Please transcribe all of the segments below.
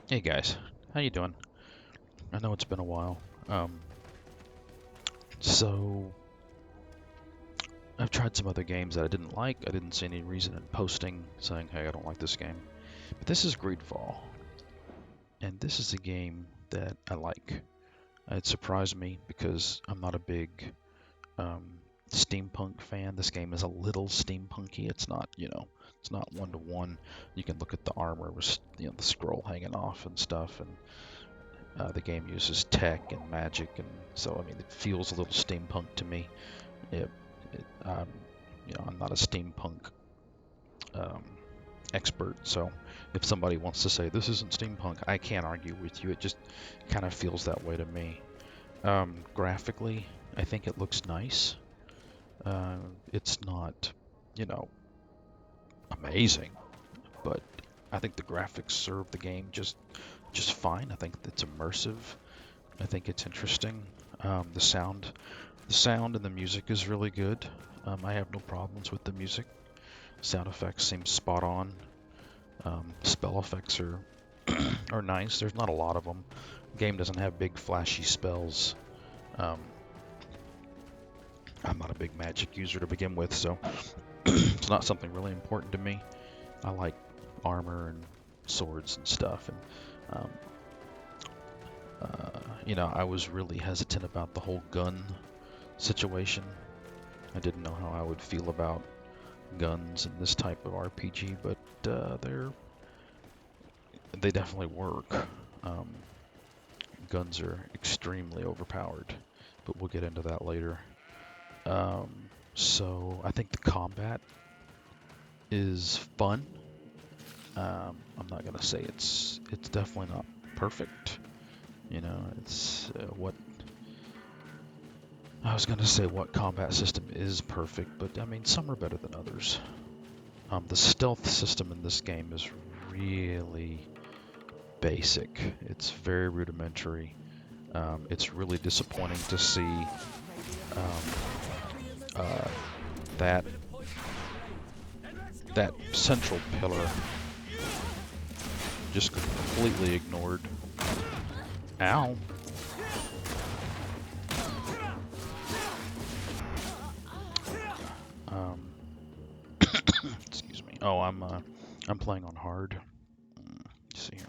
Hey guys, how you doing? I know it's been a while. So I've tried some other games that I didn't like. I didn't see any reason in posting saying, "Hey, I don't like this game." But this is Greedfall, and this is a game that I like. It surprised me because I'm not a big steampunk fan. This game is a little steampunky. It's not, it's not one to one. You can look at the armor with, the scroll hanging off and stuff, and the game uses tech and magic, and so I mean it feels a little steampunk to me. It, I'm not a steampunk um, expert, so if somebody wants to say this isn't steampunk, I can't argue with you. It just kind of feels that way to me. Graphically, I think it looks nice. It's not, you know, amazing, but I think the graphics serve the game just fine. I think it's immersive. I think it's interesting. The sound and the music is really good. I have no problems with the music. Sound effects seem spot on. Spell effects are are nice. There's not a lot of them. The game doesn't have big flashy spells. Um, I'm not a big magic user to begin with, so it's not something really important to me. I like armor and swords and stuff, and um, I was really hesitant about the whole gun situation. I didn't know how I would feel about guns in this type of RPG, but they definitely work. Um, Guns are extremely overpowered, but we'll get into that later. Um, so I think the combat is fun. I'm not gonna say it's definitely not perfect. It's what I was gonna say. What combat system is perfect, but I mean some are better than others. The stealth system in this game is really basic. It's very rudimentary. It's really disappointing to see uh, that that central pillar just completely ignored. Ow! Um, excuse me. Oh, I'm playing on hard. Let's see here.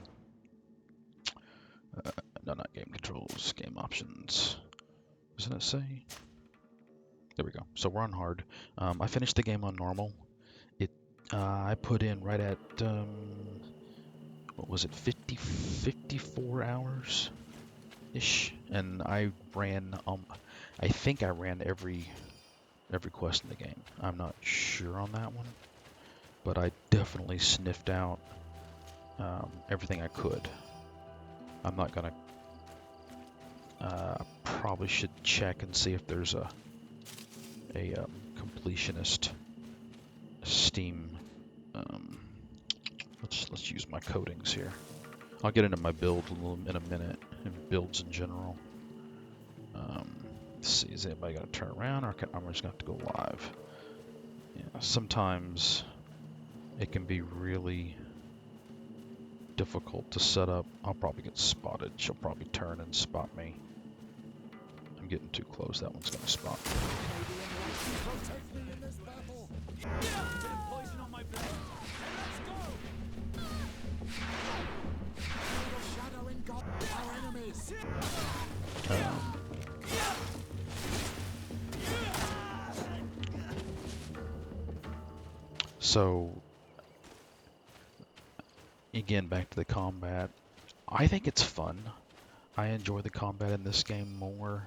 No, not game controls, game options. Doesn't it say? There we go. So we're on hard. I finished the game on normal. It I put in right at what was it, 54 hours ish, and I think I ran every quest in the game. I'm not sure on that one, but I definitely sniffed out everything I could. I'm not gonna. Probably should check and see if there's a completionist Steam. Um, let's use my coatings here. I'll get into my build in a minute, and builds in general. Let's see, is anybody gonna turn around, or I'm just gonna have to go live? Yeah, sometimes it can be really difficult to set up. I'll probably get spotted. She'll probably turn and spot me. I'm getting too close. That one's gonna spot me. So again, back to the combat. I think it's fun. I enjoy the combat in this game more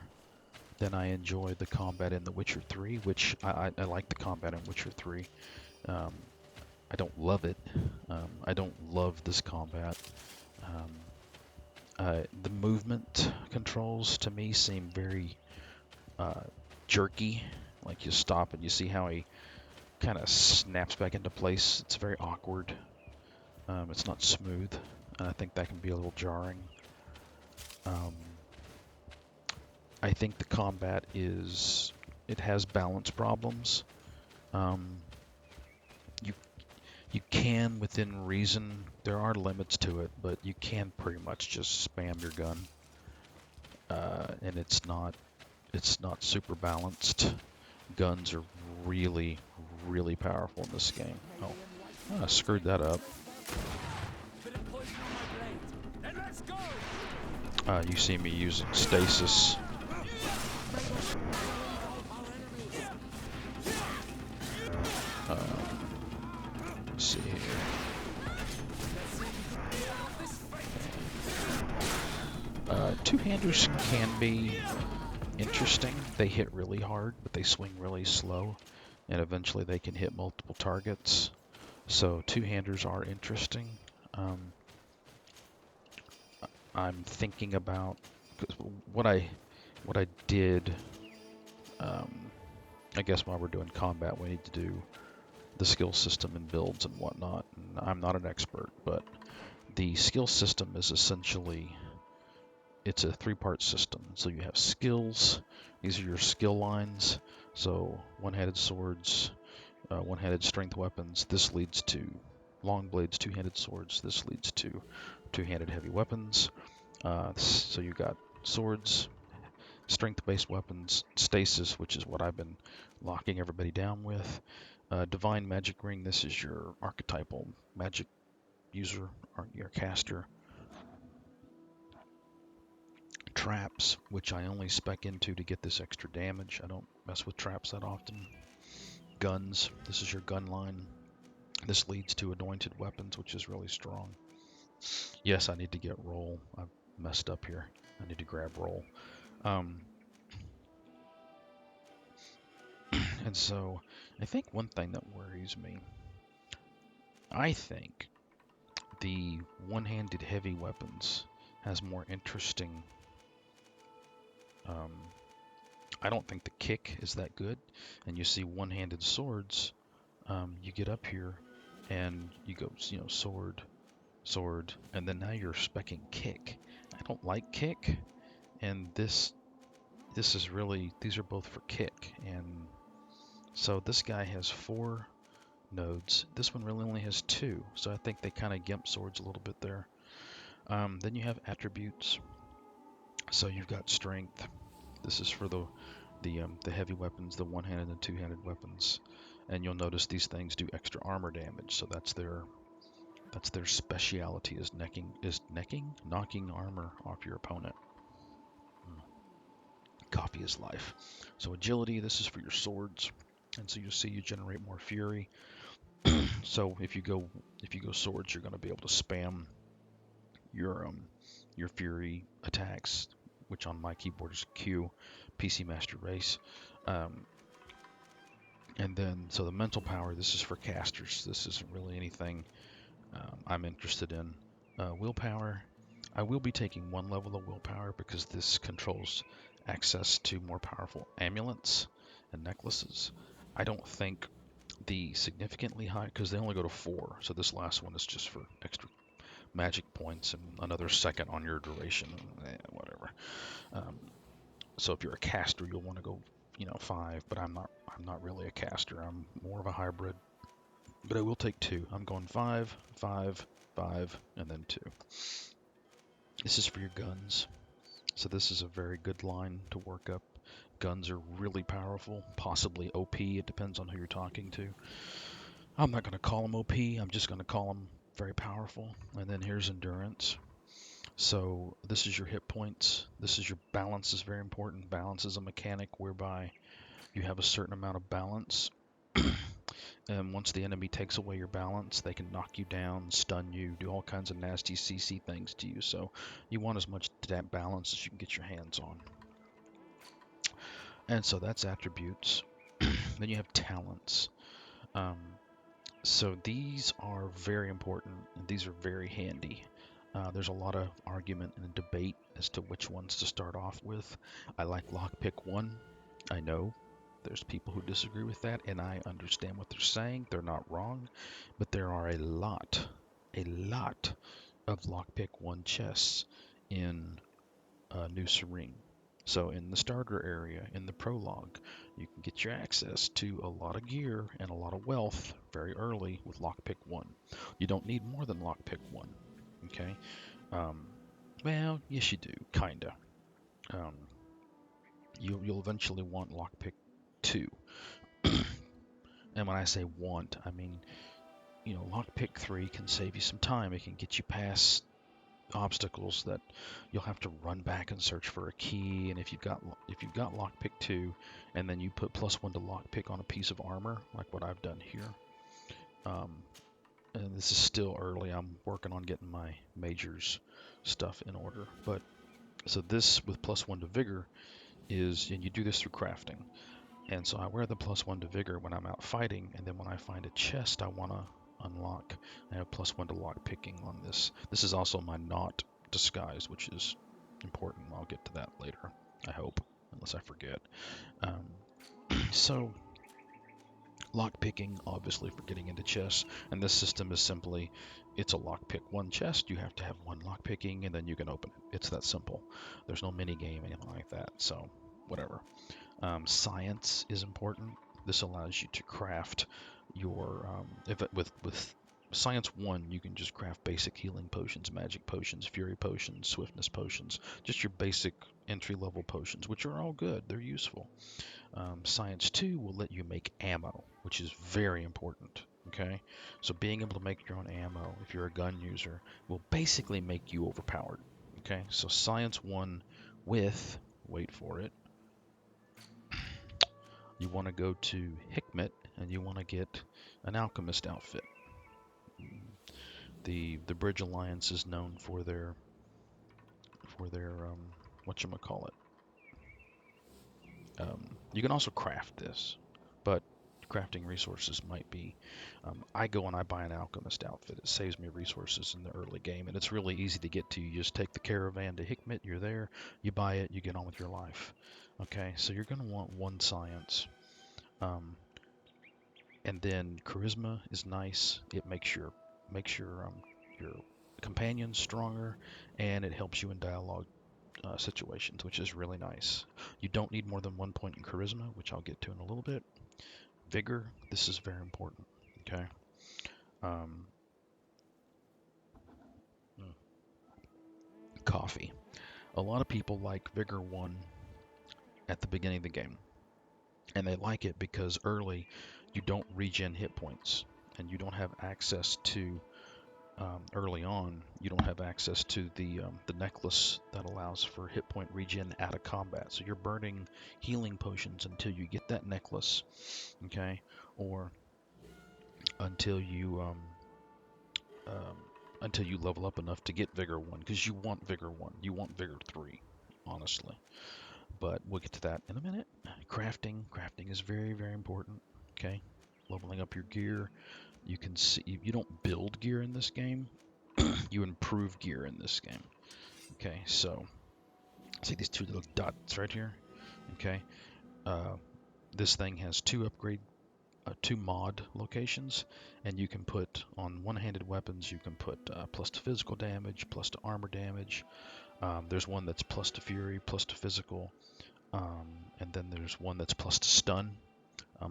than I enjoy the combat in The Witcher 3, which I like the combat in Witcher 3. Um, I don't love it. I don't love this combat. The movement controls to me seem very jerky. Like you stop and you see how he kind of snaps back into place. It's very awkward. It's not smooth. And I think that can be a little jarring. I think the combat it has balance problems. Um, you can, within reason, There are limits to it, but you can pretty much just spam your gun, and it's not super balanced. Guns are really, really powerful in this game. Oh, I screwed that up. You see me using stasis. Let's see here. Two-handers can be interesting. They hit really hard, but they swing really slow, and eventually they can hit multiple targets. So two-handers are interesting. I'm thinking about what I did. I guess while we're doing combat, we need to do the skill system and builds and whatnot. And I'm not an expert, but the skill system is essentially, it's a three-part system. So you have skills. These are your skill lines. So one-handed swords, one-handed strength weapons. This leads to long blades, two-handed swords. This leads to two-handed heavy weapons. So you got swords, strength-based weapons, stasis, which is what I've been locking everybody down with. Divine magic ring. This is your archetypal magic user, or your caster. Traps, which I only spec into to get this extra damage. I don't mess with traps that often. Guns. This is your gun line. This leads to anointed weapons, which is really strong. Yes, I need to get roll. I've messed up here. I need to grab roll. And so I think one thing that worries me, I think the one-handed heavy weapons has more interesting. I don't think the kick is that good. And you see one-handed swords, you get up here and you go, sword, sword, and then now you're specking kick. I don't like kick, and this is really, these are both for kick. And so this guy has 4 nodes. This one really only has 2, so I think they kind of gimp swords a little bit there. Then you have attributes. So you've got strength. This is for the heavy weapons, the one-handed and two-handed weapons. And you'll notice these things do extra armor damage. So that's their speciality, is knocking armor off your opponent. Coffee is life. So agility, this is for your swords. And so you'll see you generate more fury. So if you go swords, you're going to be able to spam your fury attacks, which on my keyboard is Q, PC Master Race. And then, so the mental power, this is for casters. This isn't really anything I'm interested in. Willpower, I will be taking 1 level of willpower because this controls access to more powerful amulets and necklaces. I don't think the significantly high, because they only go to 4, so this last one is just for extra magic points and another second on your duration, whatever. So if you're a caster, you'll want to go, 5, but I'm not really a caster. I'm more of a hybrid. But I will take 2. I'm going 5, 5, 5, and then 2. This is for your guns. So this is a very good line to work up. Guns are really powerful, possibly OP. It depends on who you're talking to. I'm not going to call them OP. I'm just going to call them very powerful. And then here's endurance. So this is your hit points. This is your balance, is very important. Balance is a mechanic whereby you have a certain amount of balance. And once the enemy takes away your balance, they can knock you down, stun you, do all kinds of nasty CC things to you. So you want as much balance as you can get your hands on. And so that's attributes. Then you have talents. So these are very important, and these are very handy. There's a lot of argument and debate as to which ones to start off with. I like lockpick 1. I know there's people who disagree with that, and I understand what they're saying. They're not wrong, but there are a lot of lockpick 1 chests in New Serene. So in the starter area, in the prologue, you can get your access to a lot of gear and a lot of wealth very early with lockpick 1. You don't need more than lockpick 1. Okay? Um, well, yes you do, kinda. Um, you'll eventually want lockpick 2. And when I say want, I mean, lockpick 3 can save you some time. It can get you past obstacles that you'll have to run back and search for a key. And if you've got lockpick 2 and then you put +1 to lockpick on a piece of armor like what I've done here, um, and this is still early, I'm working on getting my majors stuff in order, but so this with +1 to vigor is, and you do this through crafting, and so I wear the +1 to vigor when I'm out fighting, and then when I find a chest I want to unlock, I have +1 to lock picking on this. This is also my not disguise, which is important. I'll get to that later, I hope, unless I forget. Um, so lock picking, obviously, for getting into chests, and this system is simply, it's a lock pick 1 chest. You have to have 1 lock picking, and then you can open it. It's that simple. There's no mini game, anything like that. So whatever. Science is important. This allows you to craft your with Science 1, you can just craft basic healing potions, magic potions, fury potions, swiftness potions, just your basic entry-level potions, which are all good. They're useful. Science 2 will let you make ammo, which is very important. Okay, so being able to make your own ammo, if you're a gun user, will basically make you overpowered. Okay, so Science 1 with, wait for it, you want to go to Hikmet and you want to get an Alchemist outfit. The Bridge Alliance is known for their whatchamacallit. You can also craft this, but crafting resources might be. I go and I buy an Alchemist outfit. It saves me resources in the early game, and it's really easy to get to. You just take the caravan to Hikmet. You're there. You buy it. You get on with your life. Okay, so you're going to want 1 science. And then charisma is nice. It makes your companions stronger, and it helps you in dialogue situations, which is really nice. You don't need more than 1 point in charisma, which I'll get to in a little bit. Vigor, this is very important. Okay. Um, Coffee. A lot of people like Vigor 1 at the beginning of the game, and they like it because early you don't regen hit points, and you don't have access to early on, you don't have access to the necklace that allows for hit point regen out of combat. So you're burning healing potions until you get that necklace, okay, or until you level up enough to get Vigor 1, because you want Vigor 1, you want Vigor 3, honestly. But we'll get to that in a minute. Crafting is very, very important. Okay, leveling up your gear. You can see you don't build gear in this game. You improve gear in this game. Okay, so see these 2 little dots right here. Okay, this thing has 2 mod locations, and you can put on one-handed weapons. You can put plus to physical damage, plus to armor damage. There's one that's plus to fury, plus to physical, and then there's one that's plus to stun.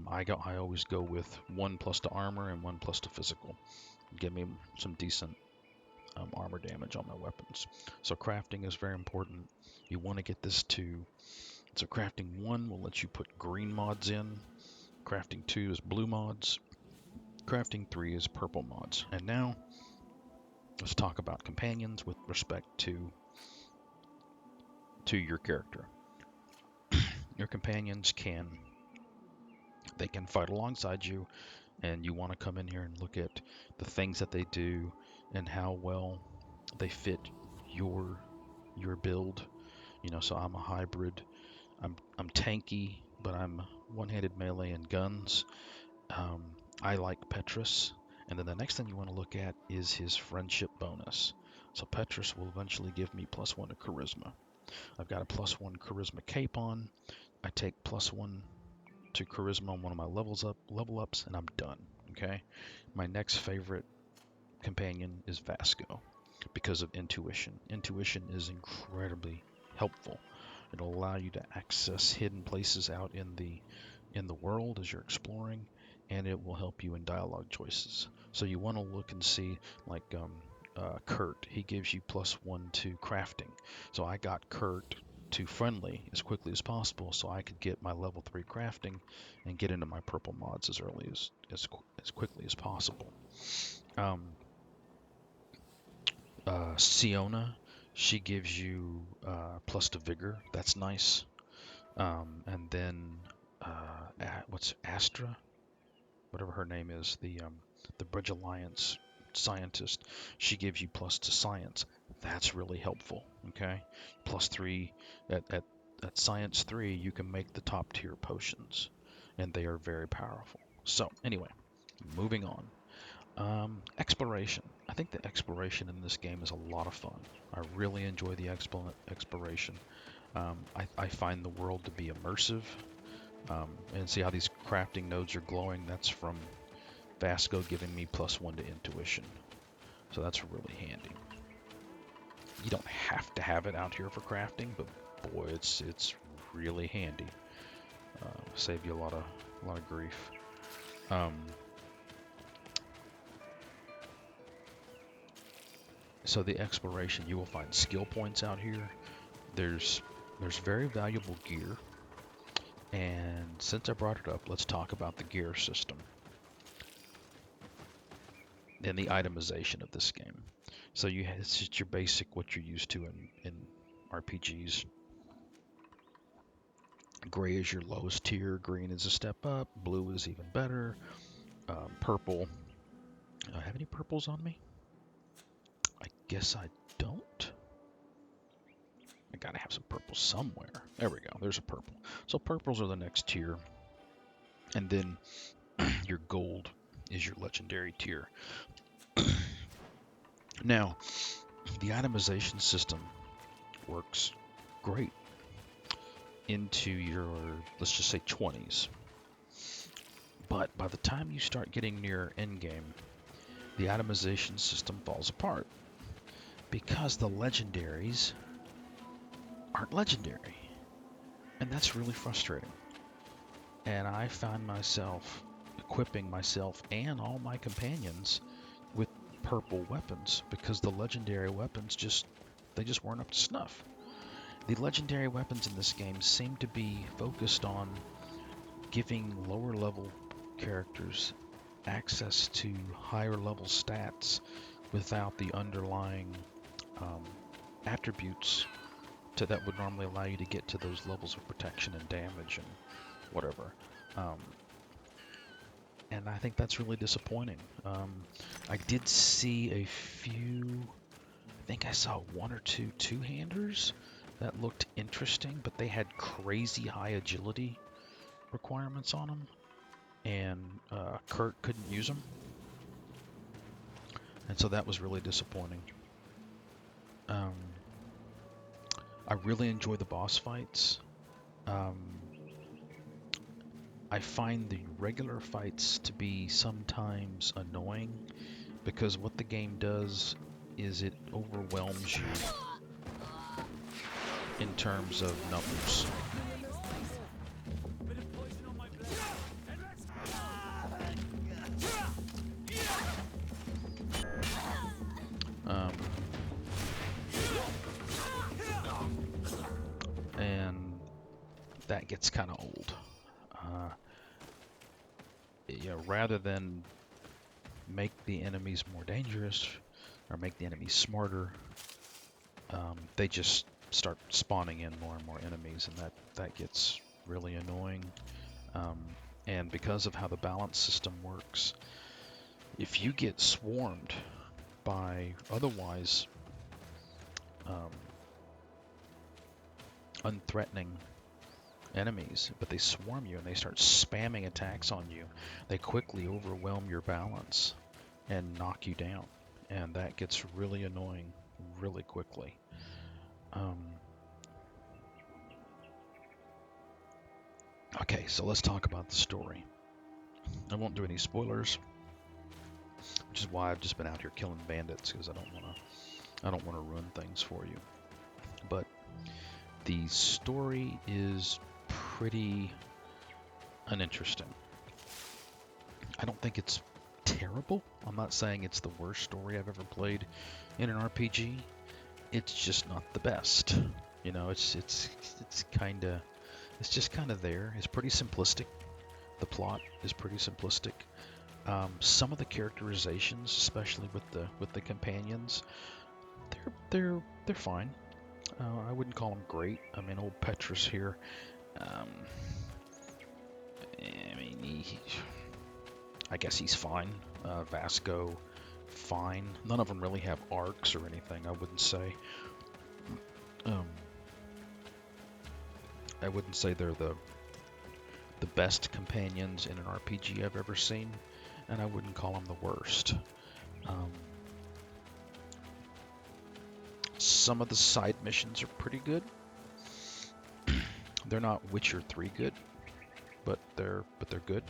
I always go with 1 plus to armor and 1 plus to physical. Give me some decent armor damage on my weapons. So crafting is very important. You want to get this to, so crafting 1 will let you put green mods in. Crafting 2 is blue mods. Crafting 3 is purple mods. And now let's talk about companions with respect to your character. Your companions can fight alongside you, and you want to come in here and look at the things that they do and how well they fit your build. So I'm a hybrid. I'm tanky, but I'm one-handed melee and guns. I like Petrus. And then the next thing you want to look at is his friendship bonus. So Petrus will eventually give me +1 to charisma. I've got a +1 charisma cape on. I take +1 to charisma on one of my level ups, and I'm done. Okay. My next favorite companion is Vasco because of intuition. Intuition is incredibly helpful. It'll allow you to access hidden places out in the world as you're exploring, and it will help you in dialogue choices. So you want to look and see, like Kurt, he gives you +1 to crafting. So I got Kurt to friendly as quickly as possible so I could get my level 3 crafting and get into my purple mods as early as quickly as possible. Siona, she gives you plus to vigor. That's nice. And then what's Astra? Whatever her name is, the Bridge Alliance scientist. She gives you plus to science. That's really helpful. Okay, +3 at science 3, you can make the top tier potions, and they are very powerful. So anyway, moving on. Exploration. I think the exploration in this game is a lot of fun. I really enjoy the exploration. I find the world to be immersive. And see how these crafting nodes are glowing? That's from Vasco giving me +1 to intuition. So that's really handy. You don't have to have it out here for crafting, but boy, it's really handy. Save you a lot of grief. So the exploration, you will find skill points out here. There's very valuable gear. And since I brought it up, let's talk about the gear system and the itemization of this game. So it's just your basic, what you're used to in RPGs. Gray is your lowest tier, green is a step up, blue is even better, purple. I have any purples on me? I guess I don't. I gotta have some purple somewhere. There we go, there's a purple. So purples are the next tier. And then your gold is your legendary tier. Now, the itemization system works great into your, let's just say 20s. But by the time you start getting near endgame, the itemization system falls apart because the legendaries aren't legendary. And that's really frustrating. And I find myself equipping myself and all my companions with purple weapons because the legendary weapons just weren't up to snuff. The legendary weapons in this game seem to be focused on giving lower level characters access to higher level stats without the underlying attributes that would normally allow you to get to those levels of protection and damage and whatever. And I think that's really disappointing. I did see a few, I think I saw 1 or 2 two-handers that looked interesting, but they had crazy high agility requirements on them, and Kurt couldn't use them. And so that was really disappointing. I really enjoy the boss fights. I find the regular fights to be sometimes annoying because what the game does is it overwhelms you in terms of numbers. And that gets kind of old. Rather than make the enemies more dangerous or make the enemies smarter, they just start spawning in more and more enemies, and that gets really annoying. And because of how the balance system works, if you get swarmed by otherwise unthreatening enemies, but they swarm you and they start spamming attacks on you, they quickly overwhelm your balance and knock you down, and that gets really annoying really quickly. Okay, so let's talk about the story. I won't do any spoilers, which is why I've just been out here killing bandits, because I don't want to ruin things for you. But The story is pretty uninteresting. I don't think it's terrible. I'm not saying it's the worst story I've ever played in an RPG. It's just not the best. You know, it's just kind of there. It's pretty simplistic. The plot is pretty simplistic. Some of the characterizations, especially with the companions, they're fine. I wouldn't call them great. I mean, old Petrus here. I mean, I guess he's fine. Vasco, fine. None of them really have arcs or anything, I wouldn't say. I wouldn't say they're the best companions in an RPG I've ever seen, and I wouldn't call them the worst. Some of the side missions are pretty good. They're not Witcher 3 good, but they're good.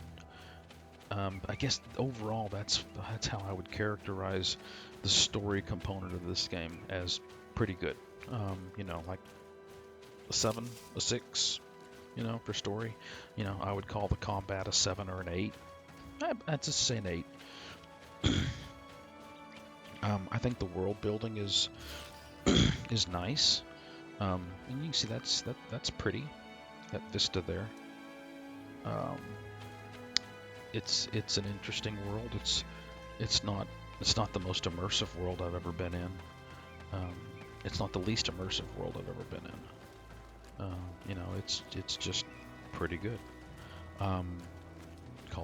I guess overall that's how I would characterize the story component of this game, as pretty good. You know, like a 7, a 6, you know, for story. You know, I would call the combat a 7 or an 8. I'd just say an 8. I think the world building is nice. And you can see that's pretty. That vista there. It's an interesting world. It's not the most immersive world I've ever been in. It's not the least immersive world I've ever been in. You know, it's just pretty good. Call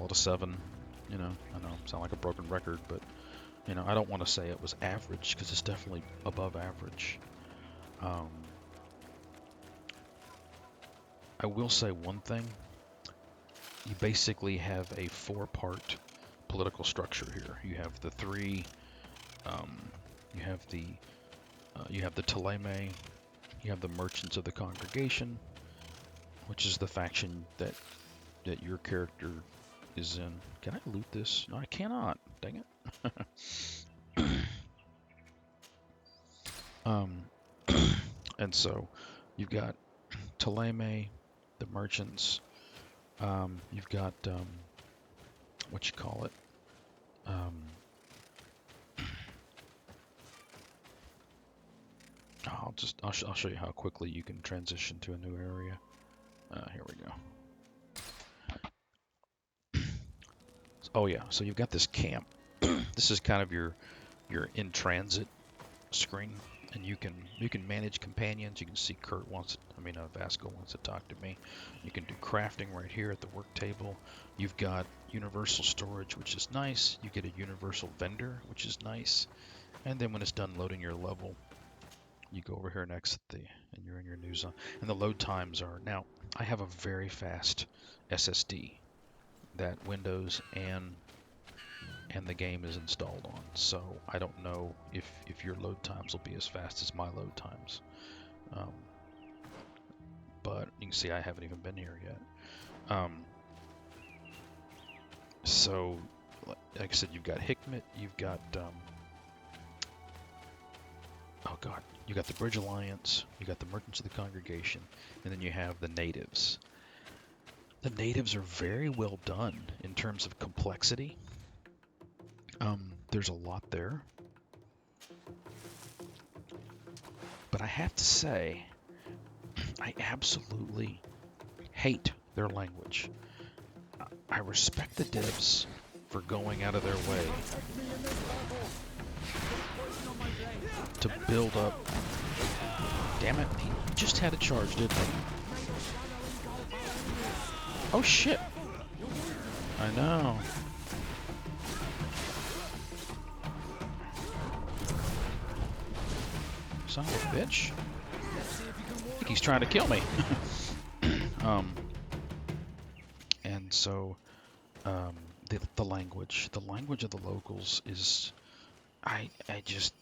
it a 7. You know, I know I sound like a broken record, but you know, I don't want to say it was average, because it's definitely above average. I will say one thing. You basically have a 4-part political structure here. You have the 3. You have the Teleme. You have the Merchants of the Congregation, which is the faction that your character is in. Can I loot this? No, I cannot. Dang it. And so you've got Teleme, the Merchants. You've got what you call it? I'll show you how quickly you can transition to a new area. Here we go. Oh yeah, so you've got this camp. This is kind of your in transit screen, and you can manage companions. You can see Vasco wants to talk to me. You can do crafting right here at the work table. You've got universal storage, which is nice. You get a universal vendor, which is nice. And then when it's done loading your level, you go over here next and you're in your new zone. And the load times are, now I have a very fast SSD that Windows and the game is installed on, so I don't know if your load times will be as fast as my load times. But you can see I haven't even been here yet. So, like I said, you've got Hikmet, you've got you got the Bridge Alliance, you got the Merchants of the Congregation, and then you have the Natives. The Natives are very well done in terms of complexity. There's a lot there. But I have to say, I absolutely hate their language. I respect the devs for going out of their way to build up. Damn it, he just had a charge, didn't he? Oh shit! I know. Son of a bitch. I think he's trying to kill me. And so, the language of the locals is, I just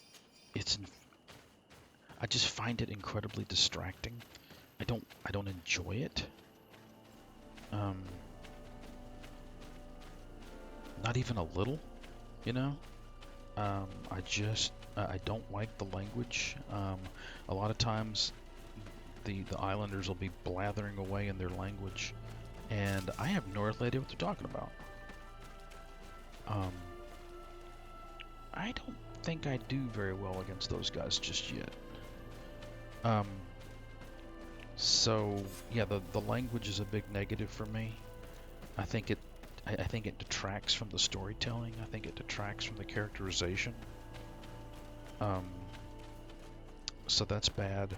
find it incredibly distracting. I don't enjoy it. Not even a little, you know. I don't like the language. A lot of times the islanders will be blathering away in their language, and I have no idea what they're talking about. I don't think I do very well against those guys just yet. So yeah, the language is a big negative for me. I think it detracts from the storytelling. I think it detracts from the characterization. So that's bad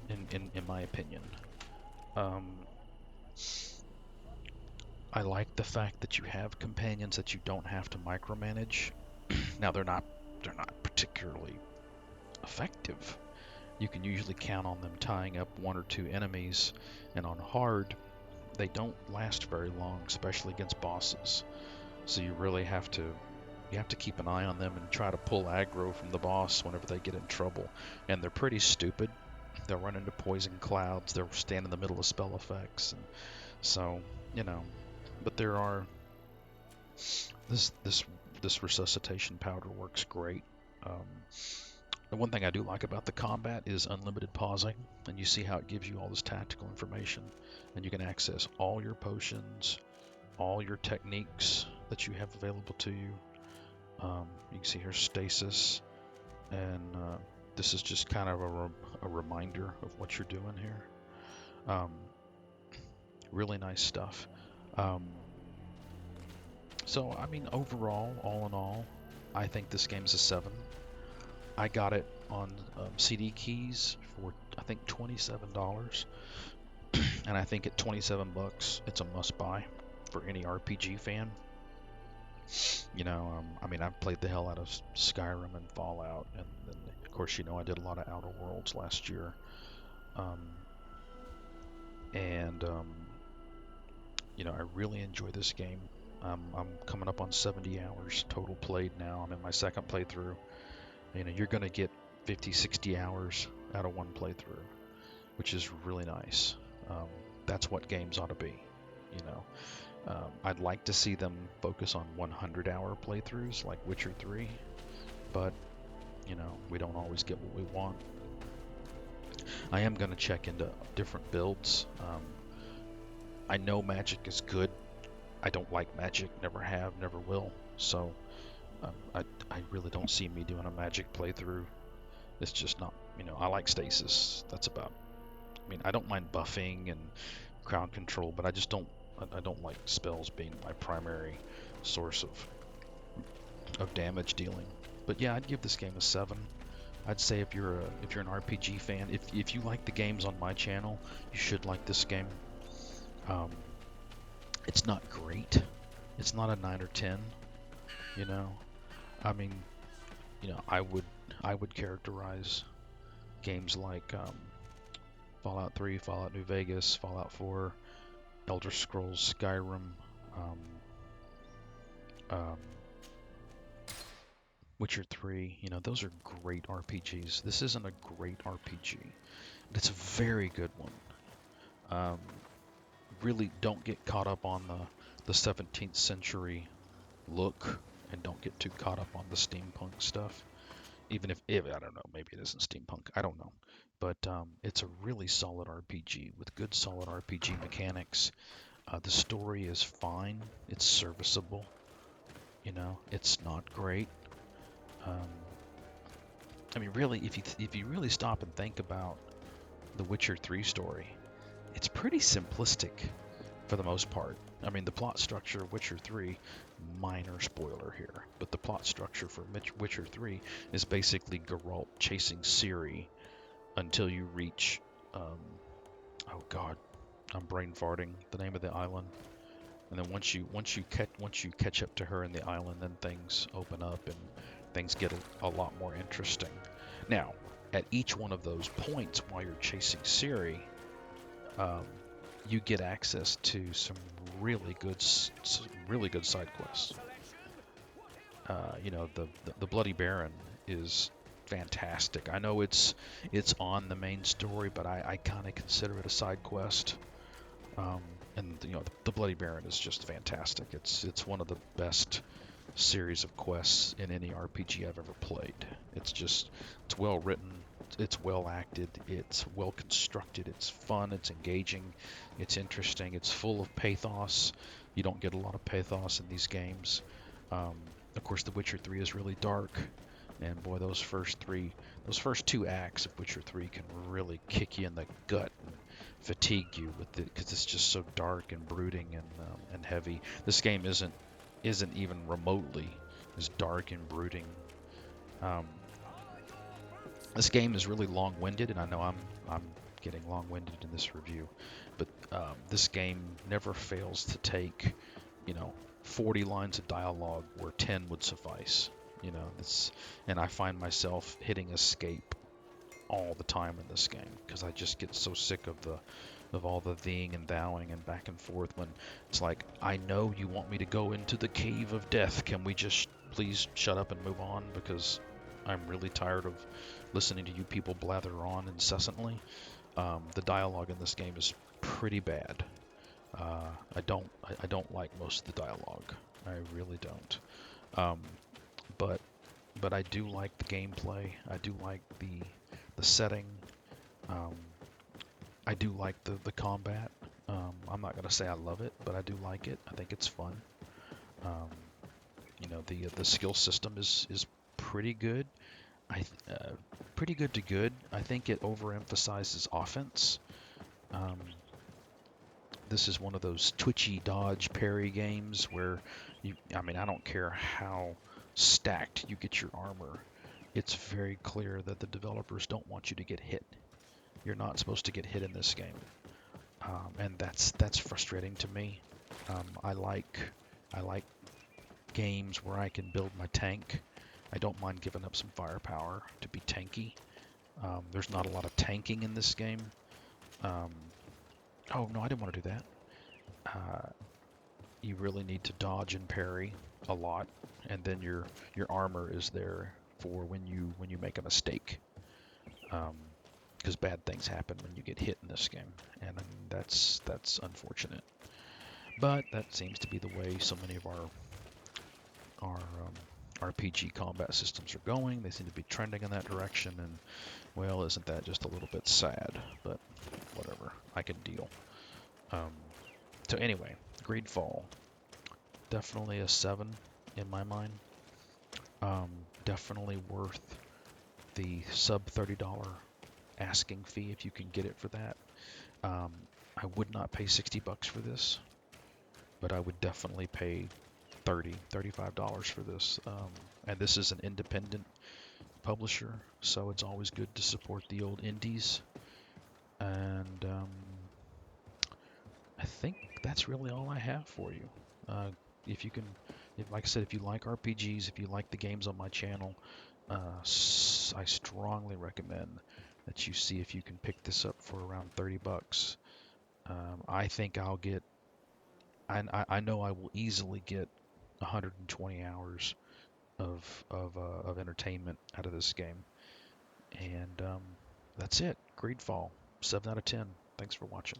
in my opinion. I like the fact that you have companions that you don't have to micromanage. Now they're not particularly effective. You can usually count on them tying up one or two enemies, and on hard, they don't last very long, especially against bosses. So you really have to keep an eye on them and try to pull aggro from the boss whenever they get in trouble. And they're pretty stupid. They'll run into poison clouds. They'll stand in the middle of spell effects, and so But there are this resuscitation powder works great. The one thing I do like about the combat is unlimited pausing, and you see how it gives you all this tactical information, and you can access all your potions, all your techniques that you have available to you. You can see here stasis, and this is just kind of a reminder of what you're doing here. Really nice stuff. So, I mean, overall, all in all, I think this game's a 7. I got it on CD keys for, I think, $27. And I think at $27, it's a must-buy for any RPG fan. I mean, I've played the hell out of Skyrim and Fallout, and then, of course, I did a lot of Outer Worlds last year. I really enjoy this game. I'm coming up on 70 hours total played now. I'm in my second playthrough. You're going to get 50, 60 hours out of one playthrough, which is really nice. That's what games ought to be. I'd like to see them focus on 100-hour playthroughs like Witcher 3, but we don't always get what we want. I am going to check into different builds. I know magic is good. I don't like magic, never have, never will. So I really don't see me doing a magic playthrough. It's just not, I like stasis. That's about. I don't mind buffing and crowd control, but I don't like spells being my primary source of damage dealing. But yeah, I'd give this game a 7. I'd say if you're an RPG fan, if you like the games on my channel, you should like this game. It's not great. It's not a 9 or 10. I would characterize games like Fallout 3, Fallout New Vegas, Fallout 4, Elder Scrolls, Skyrim, Witcher 3. Those are great RPGs. This isn't a great RPG, but it's a very good one. Really don't get caught up on the 17th century look, and don't get too caught up on the steampunk stuff. Even if I don't know, maybe it isn't steampunk. I don't know. But it's a really solid RPG with good solid RPG mechanics. The story is fine. It's serviceable. It's not great. Really, if you really stop and think about the Witcher 3 story, it's pretty simplistic for the most part. The plot structure of Witcher 3, minor spoiler here, but the plot structure for Witcher 3 is basically Geralt chasing Ciri until you reach, oh god, I'm brain farting, the name of the island. And then once you catch up to her in the island, then things open up and things get a lot more interesting. Now, at each one of those points while you're chasing Ciri, you get access to some really good side quests. The Bloody Baron is fantastic. I know it's on the main story, but I kind of consider it a side quest. And the Bloody Baron is just fantastic. It's one of the best series of quests in any RPG I've ever played. It's well written. it's well acted, it's well constructed, it's fun, it's engaging, it's interesting, it's full of pathos. You don't get a lot of pathos in these games. Um, of course, The Witcher 3 is really dark, and boy, those first two acts of Witcher 3 can really kick you in the gut and fatigue you with it because it's just so dark and brooding and heavy. This game isn't even remotely as dark and brooding. Um, this game is really long-winded, and I know I'm getting long-winded in this review, but this game never fails to take, you know, 40 lines of dialogue where 10 would suffice. You know, and I find myself hitting escape all the time in this game because I just get so sick of all the theing and thouing and back and forth when it's like, I know you want me to go into the cave of death. Can we just please shut up and move on? Because I'm really tired of listening to you people blather on incessantly. The dialogue in this game is pretty bad. I don't like most of the dialogue. I really don't. Um, but but I do like the gameplay. I do like the setting. Um, I do like the combat. I'm not gonna say I love it, but I do like it. I think it's fun. Um, you know, the skill system is pretty good. I pretty good to good. I think it overemphasizes offense. Um, this is one of those twitchy dodge parry games where I mean, I don't care how stacked you get your armor. It's very clear that the developers don't want you to get hit. You're not supposed to get hit in this game, and that's frustrating to me. I like games where I can build my tank. I don't mind giving up some firepower to be tanky. There's not a lot of tanking in this game. Um, oh no, I didn't want to do that. Uh, you really need to dodge and parry a lot, and then your armor is there for when you make a mistake. Because bad things happen when you get hit in this game, and that's unfortunate. But that seems to be the way so many of our RPG combat systems are going. They seem to be trending in that direction, and well, isn't that just a little bit sad? But whatever, I can deal. Um, so anyway, Greedfall, definitely a 7 in my mind. Um, Definitely worth the sub $30 asking fee if you can get it for that. Um, I would not pay $60 for this, but I would definitely pay $35 for this. And this is an independent publisher, so it's always good to support the old indies. And I think that's really all I have for you. If you can, like I said, if you like RPGs, if you like the games on my channel, I strongly recommend that you see if you can pick this up for around $30. I think I'll get, I know I will easily get 120 hours of entertainment out of this game. And that's it. Greedfall, 7 out of 10. Thanks for watching.